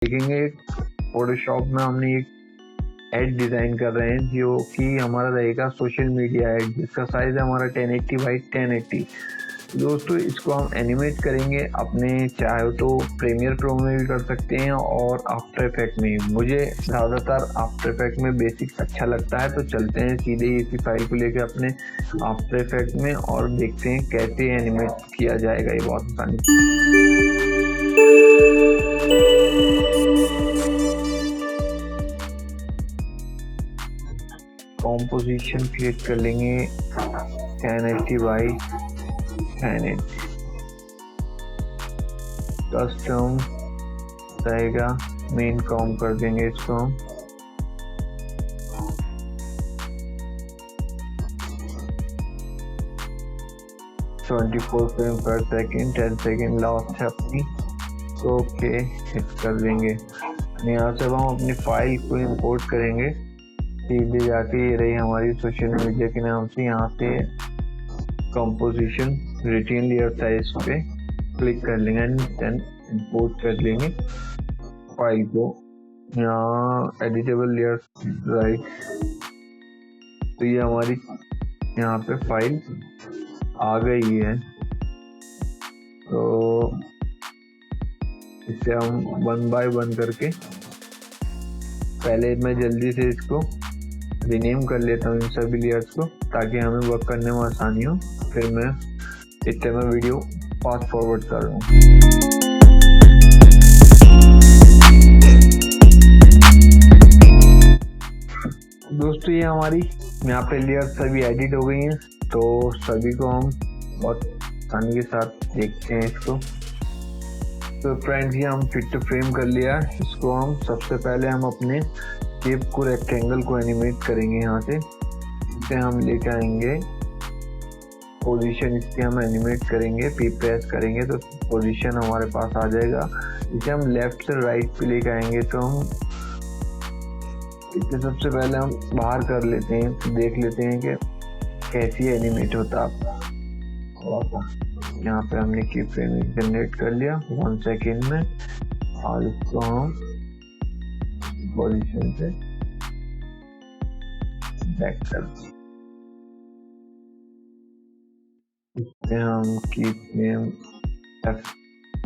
देखेंगे फोटोशॉप में हमने एक एड डिजाइन कर रहे हैं जो कि हमारा रहेगा सोशल मीडिया एड, जिसका साइज है हमारा 1080 बाई 1080। दोस्तों इसको हम एनिमेट करेंगे अपने, चाहे तो प्रीमियर प्रो में भी कर सकते हैं और आफ्टर इफेक्ट में। मुझे ज़्यादातर आफ्टर इफेक्ट में बेसिक अच्छा लगता है, तो चलते हैं सीधे इसी फाइल को लेकर अपने आफ्टर इफेक्ट में और देखते हैं कैसे एनिमेट किया जाएगा। ये बहुत आसानी। कॉम्पोजिशन क्रिएट कर लेंगे 1080 बाई 1080। कस्टम रहेगा मेन कॉम कर देंगे इसको हम। (24 फ्रेम पर सेकेंड) 10 सेकेंड लास्ट है अपनी, तो ओके हिट कर देंगे। यहाँ से हम अपनी फाइल को इंपोर्ट करेंगे, सीधे जाके ये रही हमारी सोशल मीडिया के नाम से। यहाँ से कंपोजिशन रिटेन लेयर साइज पे क्लिक कर लेंगे एंड देन इंपोर्ट कर लेंगे फाइल को। यहाँ एडिटेबल लेयर राइट, तो ये हमारी यहाँ पे फाइल आ गई है। तो इसे हम 1 बाय 1 करके, पहले मैं जल्दी से इसको रीनेम कर लेता हूँ इन सभी लेयर्स को, ताकि हमें वर्क करने में आसानी हो। फिर मैं इतने में वीडियो फास्ट फॉरवर्ड कर रहा हूँ। दोस्तों ये हमारी यहाँ पे लेयर सभी एडिट हो गई हैं, तो सभी को हम बहुत आसानी के साथ देखते हैं इसको। तो फ्रेंड्स ये हम फिट टू फ्रेम कर लिया। इसको हम सबसे पहले हम अपने शेप को, रेक्टेंगल को एनिमेट करेंगे। यहाँ से इसे हम लेके आएंगे, पोजीशन इसकी हम एनिमेट करेंगे, पी प्रेस करेंगे तो पोजीशन हमारे पास आ जाएगा। इसे हम लेफ्ट से राइट पे लेके आएंगे, तो हम इसे सबसे पहले हम बाहर कर लेते हैं, तो देख लेते हैं कि कैसी एनिमेट होता है। यहाँ पे हमने की फ्रेम जनरेट कर लिया 1 सेकेंड में, और इसको हम पोजीशन से बैक कर दें। इसमें हम की फ्रेम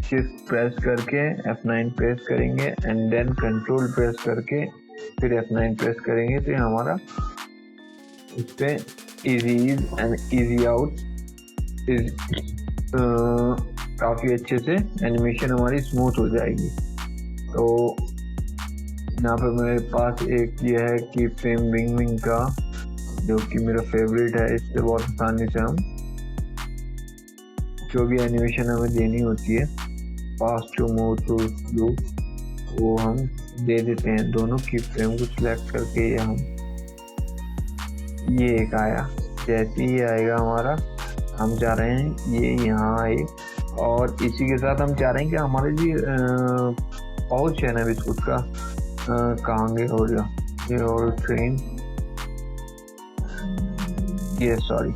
शिफ्ट प्रेस करके F9 प्रेस करेंगे एंड देन कंट्रोल प्रेस करके फिर F9 प्रेस करेंगे, तो हमारा इस पे easy in and easy out काफ़ी अच्छे से एनिमेशन हमारी स्मूथ हो जाएगी। तो यहाँ पे मेरे पास एक ये है कि फ्रेम विंग का, जो कि मेरा फेवरेट है। इससे बहुत आसानी से हम जो भी एनिमेशन हमें देनी होती है, fast to move to slow, वो हम दे देते हैं। दोनों की फ्रेम को सिलेक्ट करके ये एक आया, जैसे ही आएगा हमारा, हम चाह रहे हैं ये यहाँ आए। और इसी के साथ हम चाह रहे हैं कि हमारे जी पाउच है ना बिस्कुट का, कहाँ गया हो गया ये, और ट्रेन, ये सॉरी,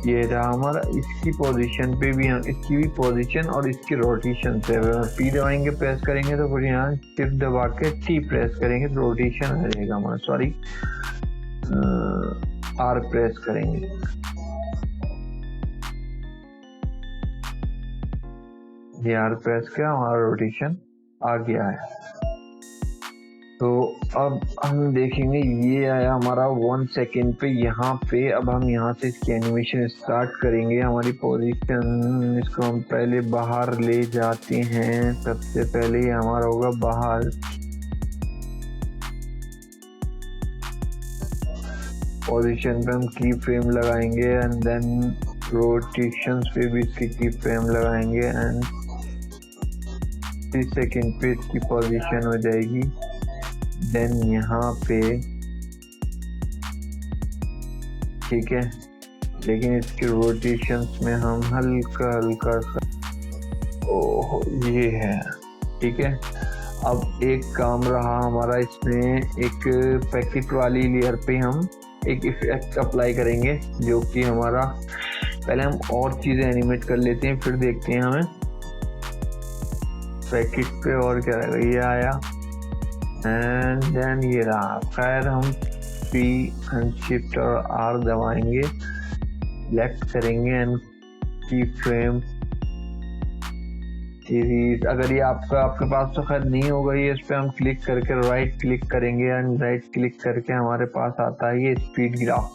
ये रहा हमारा। इसकी पोजीशन पे भी हम, इसकी भी पोजीशन और इसकी रोटेशन से पी दबाएंगे, प्रेस करेंगे, तो फिर यहाँ शिफ्ट दबा के टी प्रेस करेंगे तो रोटेशन आ जाएगा हमारा। सॉरी, आर प्रेस करेंगे, ये आर प्रेस किया, हमारा रोटेशन आ गया है। तो अब हम देखेंगे ये आया हमारा 1 सेकेंड पे यहाँ पे। अब हम यहाँ से इसकी एनिमेशन स्टार्ट करेंगे। हमारी पोजीशन, इसको हम पहले बाहर ले जाते हैं। सबसे पहले ये हमारा होगा बाहर, पोजीशन पे हम की फ्रेम लगाएंगे एंड देन रोटेशंस पे भी इसकी की फ्रेम लगाएंगे एंड 3 सेकेंड पे इसकी पोजीशन हो जाएगी। देन यहाँ पे ठीक है, लेकिन इसके रोटेशंस में हम हल्का हल्का सा, ओह ये है, ठीक है। अब एक काम रहा हमारा, इसमें एक पैकेट वाली लेयर पे हम एक इफेक्ट अप्लाई करेंगे, जो कि हमारा, पहले हम और चीज़ें एनिमेट कर लेते हैं, फिर देखते हैं हमें पैकेट पे, और क्या रहेगा, ये आया एंड देन ये रहा। खैर हम P एंड शिफ्ट और R दबाएंगे, सेलेक्ट करेंगे एंड की फ्रेम सीरीज। अगर ये आपके पास तो खैर नहीं होगा, ये इस पे हम क्लिक करके राइट क्लिक करेंगे एंड राइट क्लिक करके हमारे पास आता है ये स्पीड ग्राफ।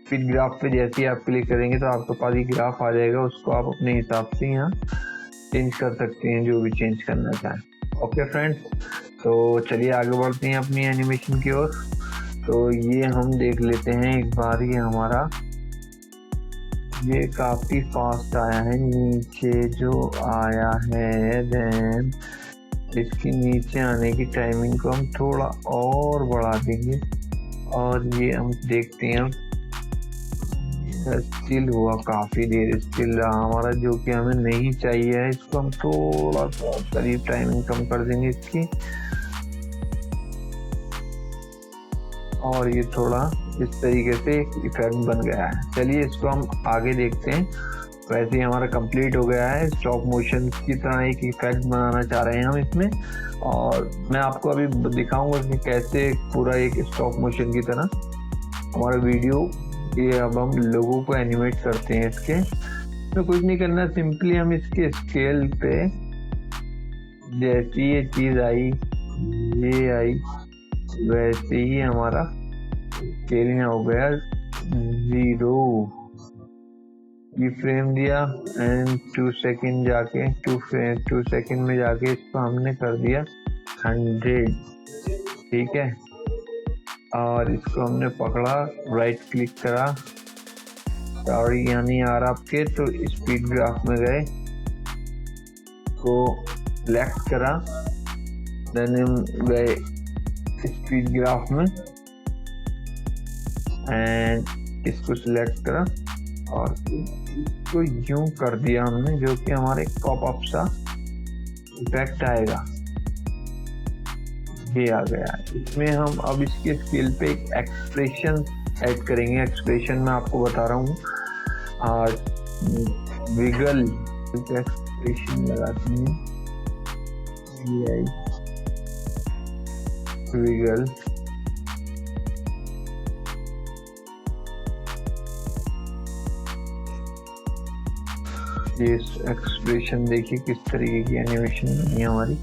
स्पीड ग्राफ पे जैसे ही आप क्लिक करेंगे तो आपके पास ये ग्राफ आ जाएगा, उसको आप अपने हिसाब से यहाँ चेंज कर सकते हैं, जो भी चेंज करना चाहें। ओके फ्रेंड्स, तो चलिए आगे बढ़ते हैं अपनी एनिमेशन की ओर। तो ये हम देख लेते हैं एक बार, ये हमारा ये काफी फास्ट आया है, नीचे जो आया है। देन इसकी नीचे आने की टाइमिंग को हम थोड़ा और बढ़ा देंगे और ये हम देखते हैं स्टिल हुआ, काफी देर स्टिल रहा हमारा, जो कि हमें नहीं चाहिए है। इसको हम थोड़ा सा करीब टाइमिंग कम कर देंगे इसकी, और ये थोड़ा इस तरीके से इफेक्ट बन गया है। चलिए इसको हम आगे देखते हैं। वैसे ही हमारा कंप्लीट हो गया है, स्टॉप मोशन की तरह एक इफेक्ट बनाना चाह रहे हैं हम इसमें, और मैं आपको अभी दिखाऊंगा कि कैसे पूरा एक स्टॉप मोशन की तरह हमारा वीडियो, ये अब हम लोगों को एनिमेट करते हैं। इसके तो कुछ नहीं करना, सिंपली हम इसके स्केल पे जैसी ये चीज आई, ये आई, वैसे ही हमारा स्केल में हो गया 0। ये फ्रेम दिया एंड 2 सेकेंड जाके 2 सेकेंड में जाके इसको हमने कर दिया 100, ठीक है। और इसको हमने पकड़ा, राइट क्लिक करा, सॉरी यहाँ नहीं आ रहा आपके, तो स्पीड ग्राफ में गए, को सिलेक्ट करा, देन हम गए स्पीड ग्राफ में एंड इसको सिलेक्ट करा और इसको यूं कर दिया हमने, जो कि हमारे पॉपअप सा इफेक्ट आएगा, ये आ गया। इसमें हम अब इसके स्केल पे एक एक्सप्रेशन ऐड करेंगे। एक्सप्रेशन में आपको बता रहा हूँ, विगल एक्सप्रेशन लगाते हैं, विगल, ये एक्सप्रेशन देखिए किस तरीके की एनिमेशन बनी है हमारी।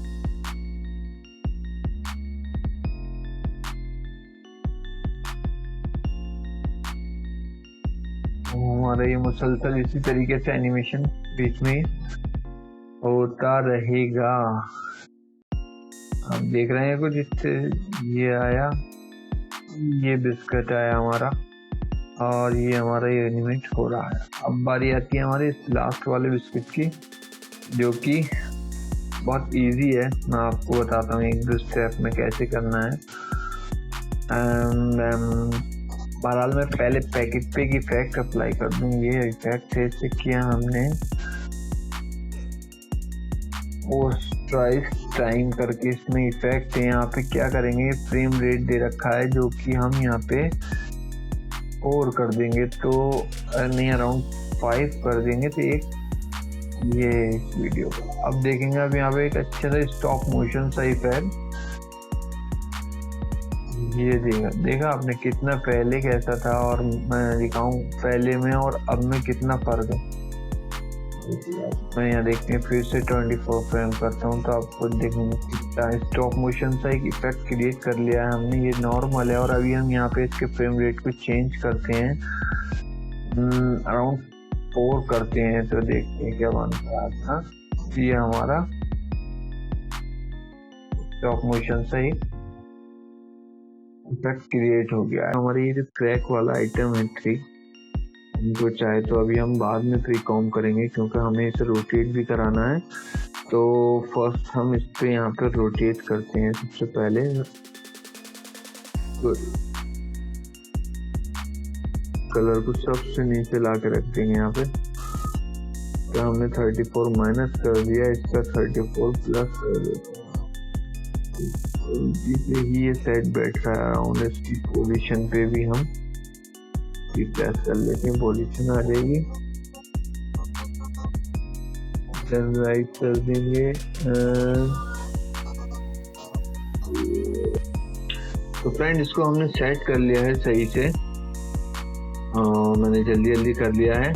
हमारा ये मुसलसल इसी तरीके से एनिमेशन बीच में होता रहेगा। आप देख रहे हैं कुछ इससे ये आया, ये बिस्किट आया हमारा, और ये हमारा ये एनिमेट हो रहा है। अब बारी आती है हमारे इस लास्ट वाले बिस्किट की, जो कि बहुत इजी है। मैं आपको बताता हूँ 1-2 स्टेप में कैसे करना है। बहरहाल मैं पहले पैकेट पे एक इफेक्ट अप्लाई कर दूँ। ये इफेक्ट है, इसे किया हमने टाइम करके, इसमें इफेक्ट है। यहाँ पे क्या करेंगे, फ्रेम रेट दे रखा है, जो कि हम यहाँ पे और कर देंगे, तो नहीं अराउंड 5 कर देंगे, तो एक ये वीडियो अब देखेंगे। अब यहाँ पे एक अच्छा सा स्टॉप मोशन सा इफेक्ट, ये देखा आपने कितना पहले कैसा था, और मैं दिखाऊं पहले में और अब में कितना फर्क है। मैं यहाँ देखते हैं फिर से 24 फ्रेम करता हूँ, तो आपको देखेंगे कितना स्टॉप मोशन सा एक इफेक्ट क्रिएट कर लिया है हमने। ये नॉर्मल है, और अभी हम यहाँ पे इसके फ्रेम रेट को चेंज करते हैं, अराउंड 4 करते हैं, तो देखते हैं क्या बनता है। ये हमारा स्टॉप मोशन सा ही इफेक्ट क्रिएट हो गया है। हमारी ये जो ट्रैक वाला आइटम है 3, इनको चाहे तो अभी हम बाद में फ्री कॉम करेंगे, क्योंकि हमें इसे रोटेट भी कराना है। तो फर्स्ट हम इस पे यहाँ पे रोटेट करते हैं। सबसे पहले कलर को सबसे नीचे ला के रख देंगे यहाँ पे, तो हमने 34 माइनस कर दिया, इसका 34 प्लस कर देते हैं। जिसे ही ये सेट बैठ रहा है अराउंड, इसकी पोजीशन पे भी हम प्रेस कर लेते हैं, पोजीशन आ जाएगी। राइट कर देंगे। तो फ्रेंड इसको हमने सेट कर लिया है सही से। मैंने जल्दी जल्दी कर लिया है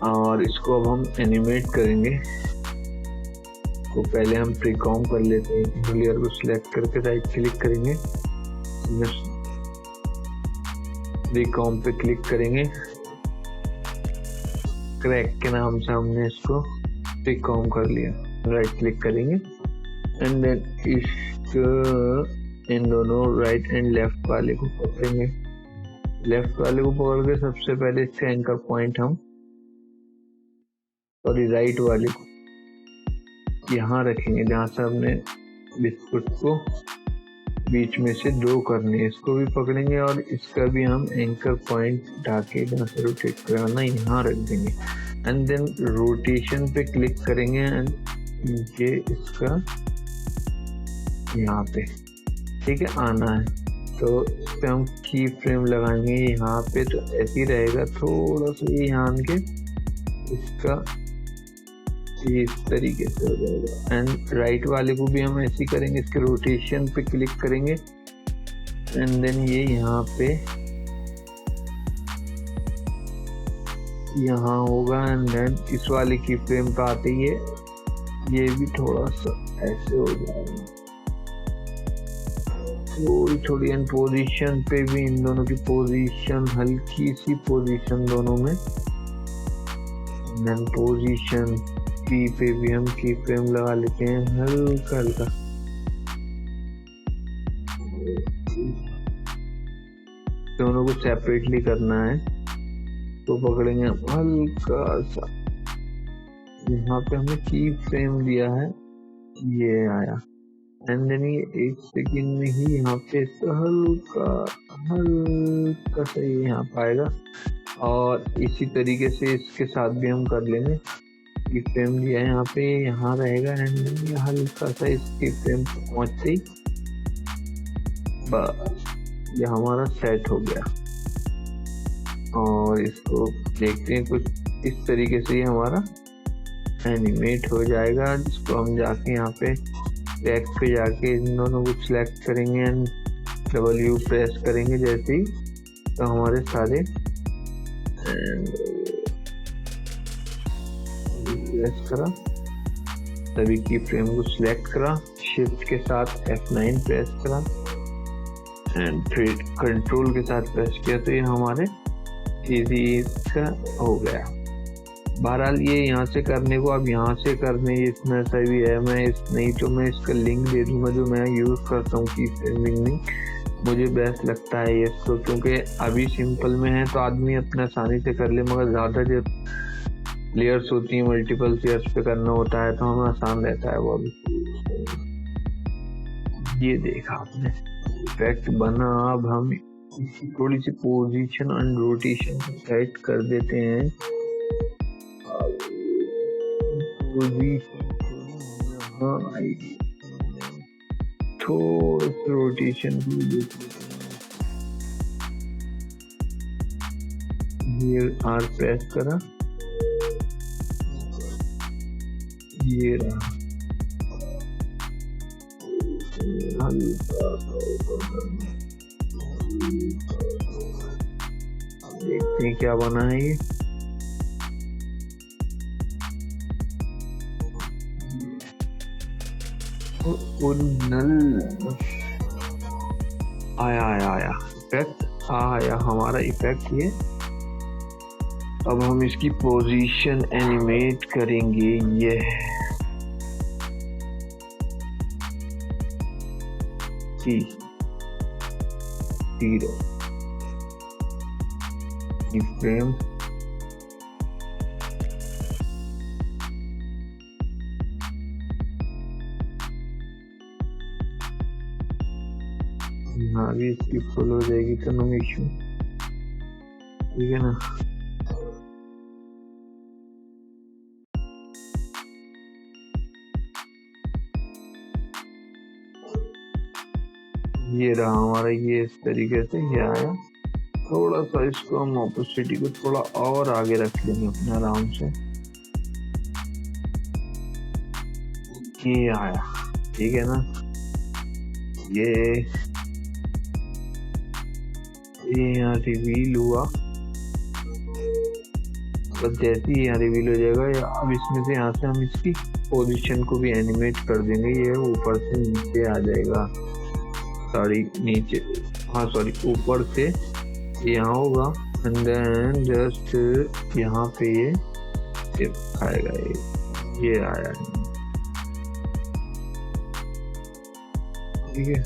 और इसको अब हम एनिमेट करेंगे। तो पहले हम प्रीकॉम कर लेते हैं। लेयर को सिलेक्ट करके राइट क्लिक करेंगे, प्रीकॉम पे क्लिक करेंगे। क्रैक के नाम से हमने इसको प्रीकॉम कर लिया। राइट क्लिक करेंगे एंड देन इन दोनों राइट एंड लेफ्ट वाले को पकड़ेंगे। लेफ्ट वाले को पकड़ के सबसे पहले इसका एंकर पॉइंट हम राइट वाले को यहाँ रखेंगे, जहाँ से हमने बिस्कुट को बीच में से ड्रॉ करनी है। इसको भी पकड़ेंगे और इसका भी हम एंकर पॉइंट ढाके जहाँ से रोटेट करना यहाँ रख देंगे एंड देन रोटेशन पे क्लिक करेंगे एंड ये इसका यहाँ पे ठीक है आना है। तो इस पे हम की फ्रेम लगाएंगे यहाँ पे, तो ऐसे ही रहेगा। थोड़ा सा ये यहाँ के इसका इस तरीके से हो जाएगा एंड राइट वाले को भी हम ऐसे ही करेंगे। इसके रोटेशन पे क्लिक करेंगे एंड देन ये यहाँ पे यहाँ होगा एंड देन इस वाले की फ्रेम पे आते ही ये भी थोड़ा सा ऐसे हो जाएगा। थोड़ी एंड पोजीशन पे भी इन दोनों की पोजीशन हल्की सी पोजीशन दोनों में, देन पोजीशन पी पे भी हम की फ्रेम लगा लेते हैं हल्का हल्का। दोनों को सेपरेटली करना है तो पकड़ेंगे हम हल्का सा। यहाँ पे हमने की फ्रेम दिया है, ये आया एंड देन ये 1 सेकंड में ही यहाँ पे हल्का हल्का सा ये यहाँ पाएगा। और इसी तरीके से इसके साथ भी हम कर लेंगे। की फ्रेम दिया है यहाँ पे, यहाँ रहेगा एंड देन ये हल्का सा इसकी फ्रेम पहुँचते ही बस ये हमारा सेट हो गया। और इसको देखते हैं कुछ इस तरीके से ये हमारा एनिमेट हो जाएगा। जिसको हम जाके यहाँ पे बैक पे जाके इन दोनों को सिलेक्ट करेंगे एंड W प्रेस करेंगे जैसे ही, तो हमारे सारे प्रेस करा, सभी की फ्रेम को सिलेक्ट करा, शिफ्ट के साथ F9 प्रेस करा एंड फिर कंट्रोल के साथ प्रेस किया, तो ये हमारे इजी का हो गया। बहरहाल ये यहाँ से करने को अब यहाँ से करने इसमें सही है। मैं नहीं तो मैं इसका लिंक दे दूंगा जो मैं यूज़ करता हूँ की फ्रेमिंग में। मुझे बेस्ट लगता है ये इसको, क्योंकि अभी सिंपल में है तो आदमी अपना आसानी से कर ले, मगर ज़्यादा जब लेयर्स होती हैं मल्टीपल लेयर्स पे करना होता है तो हमें आसान रहता है वो। ये देखा आपने इफेक्ट बना। अब हम थोड़ी सी पोजीशन एंड रोटेशन सेट कर देते हैं। थोड़ा सा रोटेशन ये R प्रेस करा, ये रहा देखते हैं क्या बना है ये। ओरिजिनल आया इफेक्ट आया हमारा इफेक्ट ये। अब हम इसकी पोजीशन एनिमेट करेंगे। ये फ्रेम यहाँ भी इसकी फुल हो जाएगी तो नो इश्यू, ठीक है ना। ये रहा हमारा, ये इस तरीके से ये आया। थोड़ा सा इसको हम ऑपोसिटी को थोड़ा और आगे रख लेंगे अपने आराम से। ये आया, ठीक है ना। ये यहाँ रिवील हुआ, तो जैसे ही यहाँ रिवील हो जाएगा, अब इसमें से यहाँ से हम इसकी पोजीशन को भी एनिमेट कर देंगे। ये ऊपर से नीचे आ जाएगा, सॉरी नीचे, हाँ सॉरी ऊपर से यहाँ होगा, एंड देन जस्ट यहाँ पे ये आएगा, ये आया, ठीक है।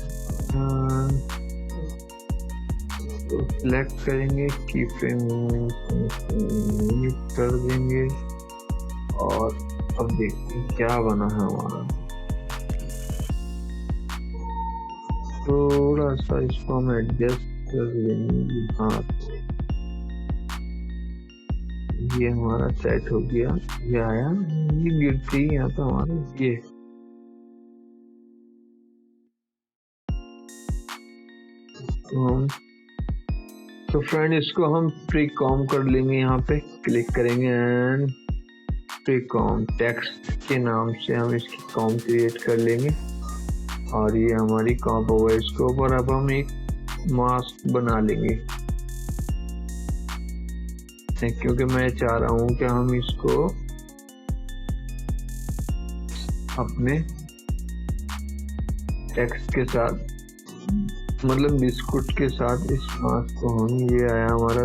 तो सिलेक्ट करेंगे, की फ्रेम कर देंगे, और अब देखते हैं क्या बना है हमारा। थोड़ा सा इसको हम एडजस्ट कर लेंगे, हाँ ये हमारा सेट हो गया। ये आया, ये गिरती है यहाँ पे हमारे, ये तो फ्रेंड इसको हम प्री कॉम कर लेंगे। यहाँ पे क्लिक करेंगे एंड प्री कॉम टेक्स्ट के नाम से हम इसकी कॉम क्रिएट कर लेंगे, और ये हमारी कॉम होगा। इसके ऊपर अब हम एक मास्क बना लेंगे, क्योंकि मैं चाह रहा हूँ कि हम इसको अपने टेक्स्ट के साथ, मतलब बिस्कुट के साथ इस मास्क को हम, ये आया हमारा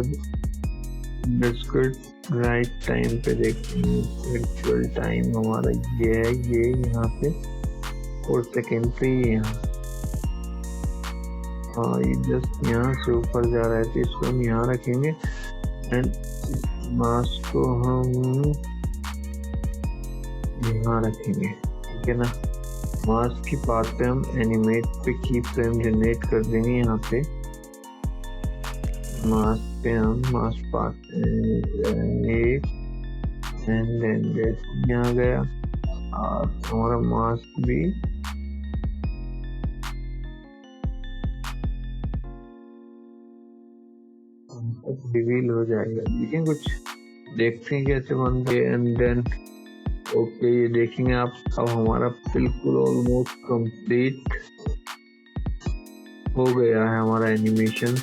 बिस्कुट राइट टाइम पे, देखते हैं एक्चुअल टाइम हमारा ये है, ये यहाँ पे 4 सेकेंड पे यहाँ, हाँ ये जस्ट यहाँ से ऊपर जा रहा है, तो इसको हम यहाँ रखेंगे एंड मास्क को हम यहाँ रखेंगे, ठीक है ना। मास्क की पाथ पे हम एनिमेट पे की फ्रेम जनरेट कर देंगे। यहाँ पे मास्क पे हम मास्क पाथ एंड देन यहाँ गया, और हमारा मास्क भी रिवील हो जाएगा। लेकिन कुछ देखते हैं कैसे बनते हैं, एंड देन ओके ये देखेंगे आप। अब हमारा बिल्कुल ऑलमोस्ट कंप्लीट हो गया है हमारा एनिमेशन।